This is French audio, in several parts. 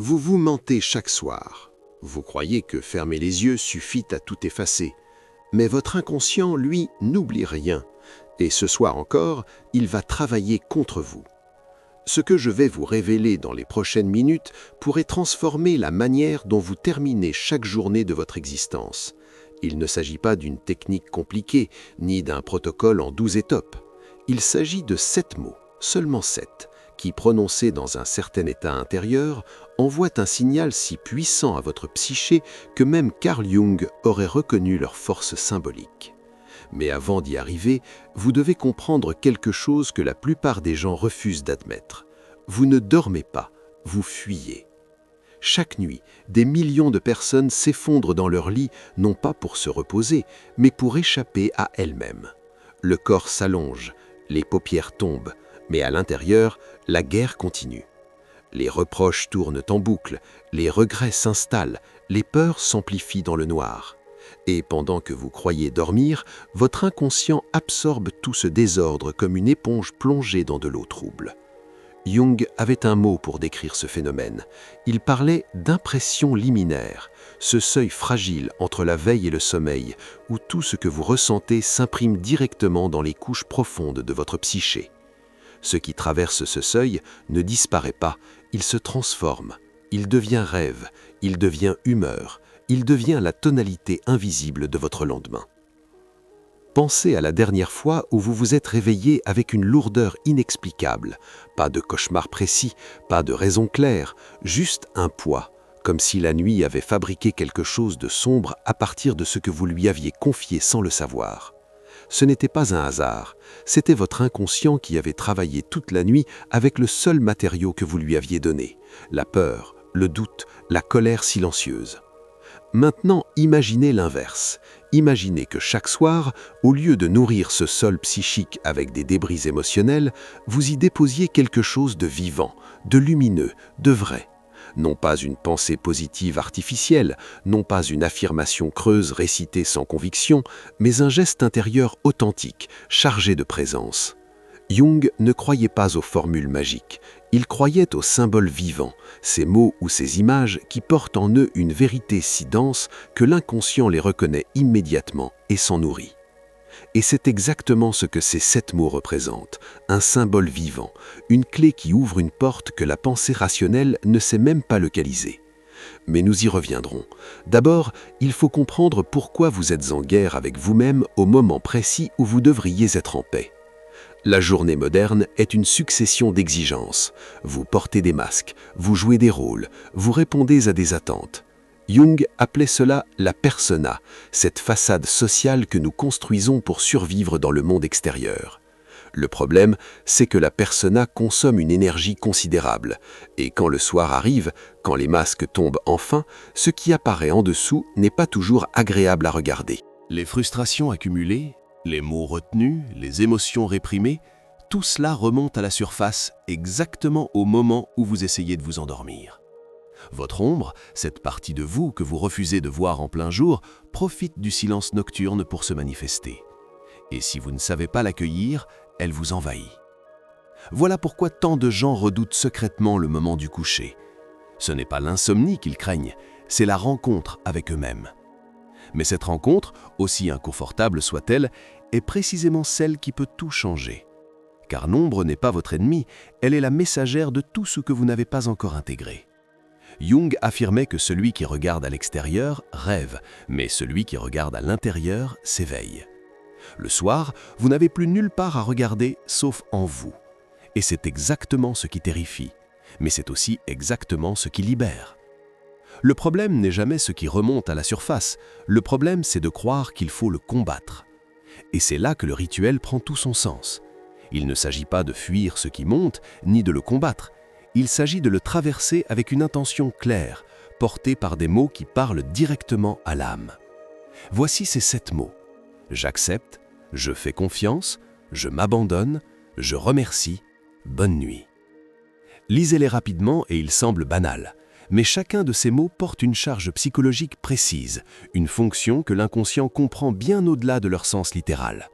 Vous vous mentez chaque soir. Vous croyez que fermer les yeux suffit à tout effacer. Mais votre inconscient, lui, n'oublie rien. Et ce soir encore, il va travailler contre vous. Ce que je vais vous révéler dans les prochaines minutes pourrait transformer la manière dont vous terminez chaque journée de votre existence. Il ne s'agit pas d'une technique compliquée, ni d'un protocole en 12 étapes. Il s'agit de 7 mots, seulement 7, qui, prononcés dans un certain état intérieur, envoient un signal si puissant à votre psyché que même Carl Jung aurait reconnu leur force symbolique. Mais avant d'y arriver, vous devez comprendre quelque chose que la plupart des gens refusent d'admettre. Vous ne dormez pas, vous fuyez. Chaque nuit, des millions de personnes s'effondrent dans leur lit, non pas pour se reposer, mais pour échapper à elles-mêmes. Le corps s'allonge, les paupières tombent, mais à l'intérieur, la guerre continue. Les reproches tournent en boucle, les regrets s'installent, les peurs s'amplifient dans le noir. Et pendant que vous croyez dormir, votre inconscient absorbe tout ce désordre comme une éponge plongée dans de l'eau trouble. Jung avait un mot pour décrire ce phénomène. Il parlait d'impression liminaire, ce seuil fragile entre la veille et le sommeil, où tout ce que vous ressentez s'imprime directement dans les couches profondes de votre psyché. Ce qui traverse ce seuil ne disparaît pas, il se transforme, il devient rêve, il devient humeur, il devient la tonalité invisible de votre lendemain. Pensez à la dernière fois où vous vous êtes réveillé avec une lourdeur inexplicable. Pas de cauchemar précis, pas de raison claire, juste un poids, comme si la nuit avait fabriqué quelque chose de sombre à partir de ce que vous lui aviez confié sans le savoir. Ce n'était pas un hasard, c'était votre inconscient qui avait travaillé toute la nuit avec le seul matériau que vous lui aviez donné, la peur, le doute, la colère silencieuse. Maintenant, imaginez l'inverse. Imaginez que chaque soir, au lieu de nourrir ce sol psychique avec des débris émotionnels, vous y déposiez quelque chose de vivant, de lumineux, de vrai. Non pas une pensée positive artificielle, non pas une affirmation creuse récitée sans conviction, mais un geste intérieur authentique, chargé de présence. Jung ne croyait pas aux formules magiques, il croyait aux symboles vivants, ces mots ou ces images qui portent en eux une vérité si dense que l'inconscient les reconnaît immédiatement et s'en nourrit. Et c'est exactement ce que ces 7 mots représentent, un symbole vivant, une clé qui ouvre une porte que la pensée rationnelle ne sait même pas localiser. Mais nous y reviendrons. D'abord, il faut comprendre pourquoi vous êtes en guerre avec vous-même au moment précis où vous devriez être en paix. La journée moderne est une succession d'exigences. Vous portez des masques, vous jouez des rôles, vous répondez à des attentes. Jung appelait cela la persona, cette façade sociale que nous construisons pour survivre dans le monde extérieur. Le problème, c'est que la persona consomme une énergie considérable. Et quand le soir arrive, quand les masques tombent enfin, ce qui apparaît en dessous n'est pas toujours agréable à regarder. Les frustrations accumulées, les mots retenus, les émotions réprimées, tout cela remonte à la surface exactement au moment où vous essayez de vous endormir. Votre ombre, cette partie de vous que vous refusez de voir en plein jour, profite du silence nocturne pour se manifester. Et si vous ne savez pas l'accueillir, elle vous envahit. Voilà pourquoi tant de gens redoutent secrètement le moment du coucher. Ce n'est pas l'insomnie qu'ils craignent, c'est la rencontre avec eux-mêmes. Mais cette rencontre, aussi inconfortable soit-elle, est précisément celle qui peut tout changer. Car l'ombre n'est pas votre ennemi, elle est la messagère de tout ce que vous n'avez pas encore intégré. Jung affirmait que celui qui regarde à l'extérieur rêve, mais celui qui regarde à l'intérieur s'éveille. Le soir, vous n'avez plus nulle part à regarder sauf en vous. Et c'est exactement ce qui terrifie, mais c'est aussi exactement ce qui libère. Le problème n'est jamais ce qui remonte à la surface, le problème c'est de croire qu'il faut le combattre. Et c'est là que le rituel prend tout son sens. Il ne s'agit pas de fuir ce qui monte, ni de le combattre. Il s'agit de le traverser avec une intention claire, portée par des mots qui parlent directement à l'âme. Voici ces 7 mots. J'accepte, je fais confiance, je m'abandonne, je remercie, bonne nuit. Lisez-les rapidement et ils semblent banals. Mais chacun de ces mots porte une charge psychologique précise, une fonction que l'inconscient comprend bien au-delà de leur sens littéral.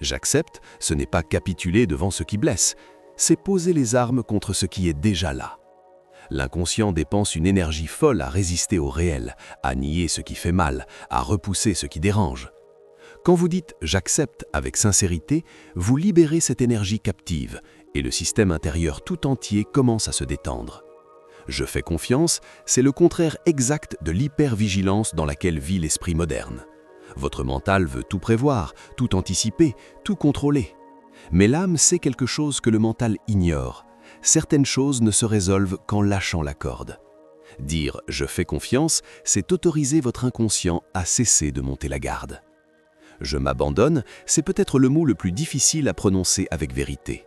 J'accepte, ce n'est pas capituler devant ce qui blesse, c'est poser les armes contre ce qui est déjà là. L'inconscient dépense une énergie folle à résister au réel, à nier ce qui fait mal, à repousser ce qui dérange. Quand vous dites « j'accepte » avec sincérité, vous libérez cette énergie captive et le système intérieur tout entier commence à se détendre. « Je fais confiance » c'est le contraire exact de l'hypervigilance dans laquelle vit l'esprit moderne. Votre mental veut tout prévoir, tout anticiper, tout contrôler. Mais l'âme sait quelque chose que le mental ignore. Certaines choses ne se résolvent qu'en lâchant la corde. Dire « je fais confiance » c'est autoriser votre inconscient à cesser de monter la garde. « Je m'abandonne » c'est peut-être le mot le plus difficile à prononcer avec vérité.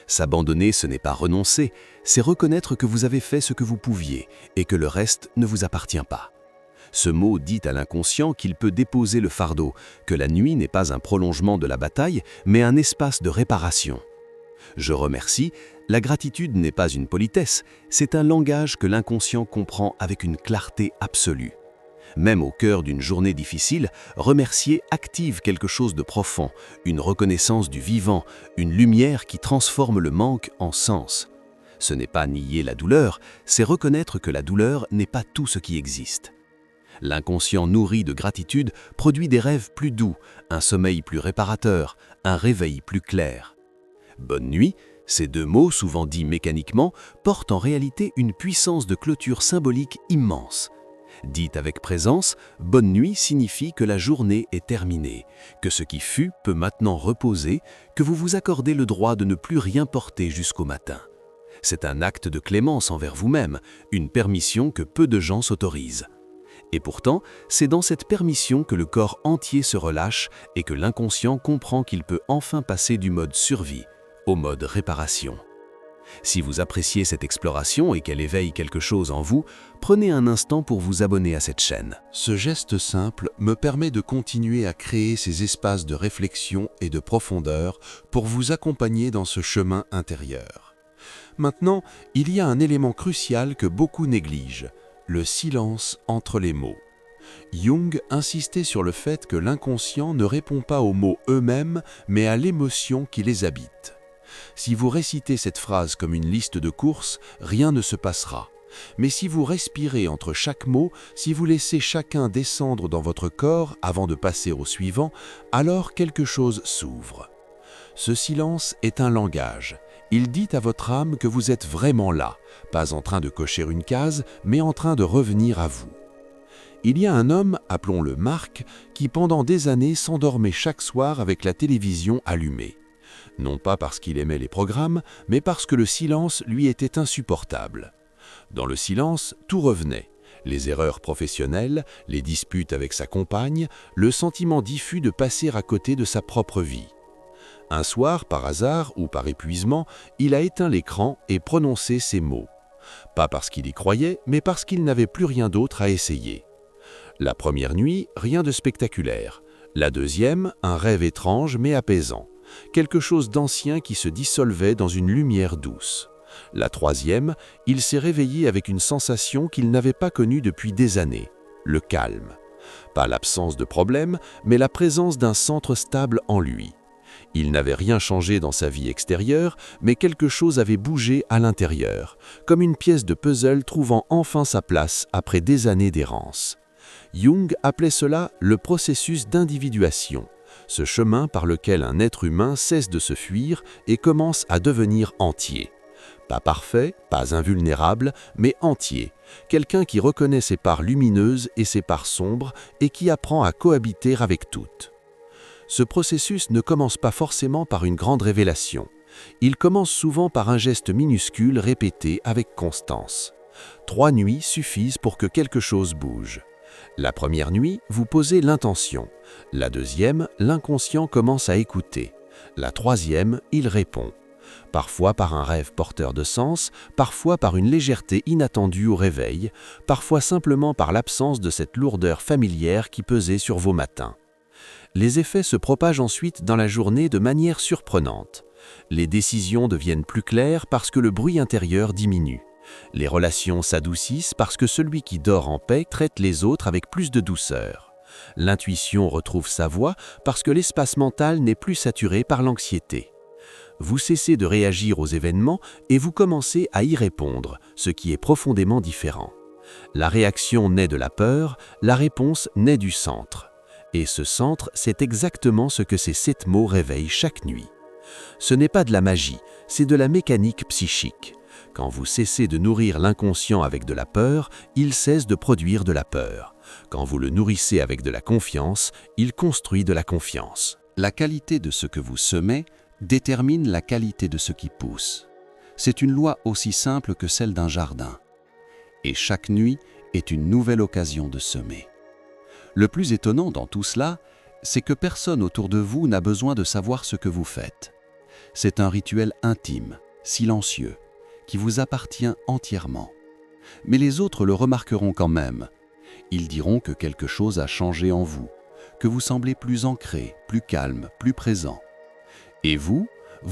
S'abandonner, ce n'est pas renoncer, c'est reconnaître que vous avez fait ce que vous pouviez et que le reste ne vous appartient pas. Ce mot dit à l'inconscient qu'il peut déposer le fardeau, que la nuit n'est pas un prolongement de la bataille, mais un espace de réparation. Je remercie, la gratitude n'est pas une politesse, c'est un langage que l'inconscient comprend avec une clarté absolue. Même au cœur d'une journée difficile, remercier active quelque chose de profond, une reconnaissance du vivant, une lumière qui transforme le manque en sens. Ce n'est pas nier la douleur, c'est reconnaître que la douleur n'est pas tout ce qui existe. L'inconscient nourri de gratitude produit des rêves plus doux, un sommeil plus réparateur, un réveil plus clair. Bonne nuit, ces deux mots, souvent dits mécaniquement, portent en réalité une puissance de clôture symbolique immense. Dites avec présence, bonne nuit signifie que la journée est terminée, que ce qui fut peut maintenant reposer, que vous vous accordez le droit de ne plus rien porter jusqu'au matin. C'est un acte de clémence envers vous-même, une permission que peu de gens s'autorisent. Et pourtant, c'est dans cette permission que le corps entier se relâche et que l'inconscient comprend qu'il peut enfin passer du mode survie au mode réparation. Si vous appréciez cette exploration et qu'elle éveille quelque chose en vous, prenez un instant pour vous abonner à cette chaîne. Ce geste simple me permet de continuer à créer ces espaces de réflexion et de profondeur pour vous accompagner dans ce chemin intérieur. Maintenant, il y a un élément crucial que beaucoup négligent, le silence entre les mots. Jung insistait sur le fait que l'inconscient ne répond pas aux mots eux-mêmes, mais à l'émotion qui les habite. Si vous récitez cette phrase comme une liste de courses, rien ne se passera. Mais si vous respirez entre chaque mot, si vous laissez chacun descendre dans votre corps avant de passer au suivant, alors quelque chose s'ouvre. Ce silence est un langage. Il dit à votre âme que vous êtes vraiment là, pas en train de cocher une case, mais en train de revenir à vous. Il y a un homme, appelons-le Marc, qui pendant des années s'endormait chaque soir avec la télévision allumée. Non pas parce qu'il aimait les programmes, mais parce que le silence lui était insupportable. Dans le silence, tout revenait. Les erreurs professionnelles, les disputes avec sa compagne, le sentiment diffus de passer à côté de sa propre vie. Un soir, par hasard ou par épuisement, il a éteint l'écran et prononcé ces mots. Pas parce qu'il y croyait, mais parce qu'il n'avait plus rien d'autre à essayer. La première nuit, rien de spectaculaire. La deuxième, un rêve étrange mais apaisant. Quelque chose d'ancien qui se dissolvait dans une lumière douce. La troisième, il s'est réveillé avec une sensation qu'il n'avait pas connue depuis des années, le calme. Pas l'absence de problème, mais la présence d'un centre stable en lui. Il n'avait rien changé dans sa vie extérieure, mais quelque chose avait bougé à l'intérieur, comme une pièce de puzzle trouvant enfin sa place après des années d'errance. Jung appelait cela le processus d'individuation. Ce chemin par lequel un être humain cesse de se fuir et commence à devenir entier. Pas parfait, pas invulnérable, mais entier. Quelqu'un qui reconnaît ses parts lumineuses et ses parts sombres et qui apprend à cohabiter avec toutes. Ce processus ne commence pas forcément par une grande révélation. Il commence souvent par un geste minuscule répété avec constance. 3 nuits suffisent pour que quelque chose bouge. La première nuit, vous posez l'intention. La deuxième, l'inconscient commence à écouter. La troisième, il répond. Parfois par un rêve porteur de sens, parfois par une légèreté inattendue au réveil, parfois simplement par l'absence de cette lourdeur familière qui pesait sur vos matins. Les effets se propagent ensuite dans la journée de manière surprenante. Les décisions deviennent plus claires parce que le bruit intérieur diminue. Les relations s'adoucissent parce que celui qui dort en paix traite les autres avec plus de douceur. L'intuition retrouve sa voix parce que l'espace mental n'est plus saturé par l'anxiété. vous cessez de réagir aux événements et vous commencez à y répondre, ce qui est profondément différent. La réaction naît de la peur, la réponse naît du centre. Et ce centre, c'est exactement ce que ces 7 mots réveillent chaque nuit. Ce n'est pas de la magie, c'est de la mécanique psychique. Quand vous cessez de nourrir l'inconscient avec de la peur, il cesse de produire de la peur. Quand vous le nourrissez avec de la confiance, il construit de la confiance. La qualité de ce que vous semez détermine la qualité de ce qui pousse. C'est une loi aussi simple que celle d'un jardin. Et chaque nuit est une nouvelle occasion de semer. Le plus étonnant dans tout cela, c'est que personne autour de vous n'a besoin de savoir ce que vous faites. C'est un rituel intime, silencieux, qui vous appartient entièrement. Mais les autres le remarqueront quand même. Ils diront que quelque chose a changé en vous, que vous semblez plus ancré, plus calme, plus présent. Et vous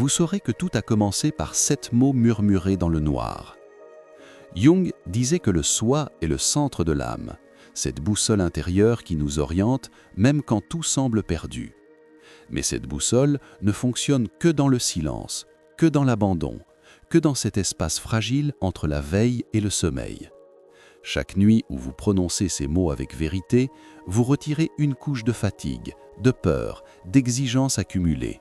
saurez que tout a commencé par 7 mots murmurés dans le noir. Jung disait que le soi est le centre de l'âme, cette boussole intérieure qui nous oriente même quand tout semble perdu. Mais cette boussole ne fonctionne que dans le silence, que dans l'abandon, que dans cet espace fragile entre la veille et le sommeil. Chaque nuit où vous prononcez ces mots avec vérité, vous retirez une couche de fatigue, de peur, d'exigence accumulée.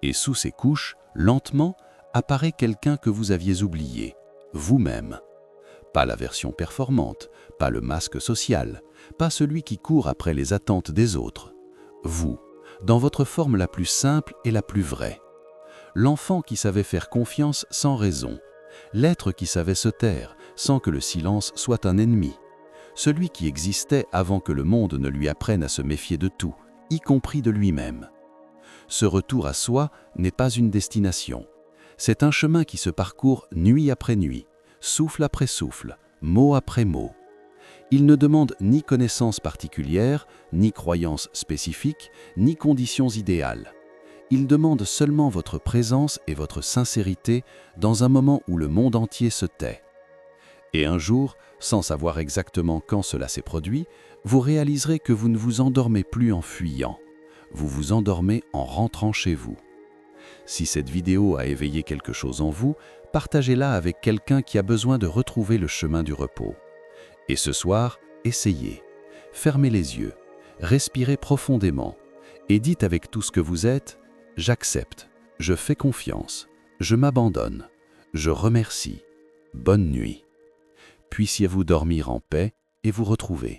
Et sous ces couches, lentement, apparaît quelqu'un que vous aviez oublié, vous-même. Pas la version performante, pas le masque social, pas celui qui court après les attentes des autres. Vous, dans votre forme la plus simple et la plus vraie. L'enfant qui savait faire confiance sans raison, l'être qui savait se taire sans que le silence soit un ennemi, celui qui existait avant que le monde ne lui apprenne à se méfier de tout, y compris de lui-même. Ce retour à soi n'est pas une destination, c'est un chemin qui se parcourt nuit après nuit, souffle après souffle, mot après mot. Il ne demande ni connaissances particulières, ni croyances spécifiques, ni conditions idéales. Il demande seulement votre présence et votre sincérité dans un moment où le monde entier se tait. Et un jour, sans savoir exactement quand cela s'est produit, vous réaliserez que vous ne vous endormez plus en fuyant. Vous vous endormez en rentrant chez vous. Si cette vidéo a éveillé quelque chose en vous, partagez-la avec quelqu'un qui a besoin de retrouver le chemin du repos. Et ce soir, essayez. Fermez les yeux, respirez profondément et dites avec tout ce que vous êtes: j'accepte, je fais confiance, je m'abandonne, je remercie. Bonne nuit. Puissiez-vous dormir en paix et vous retrouver.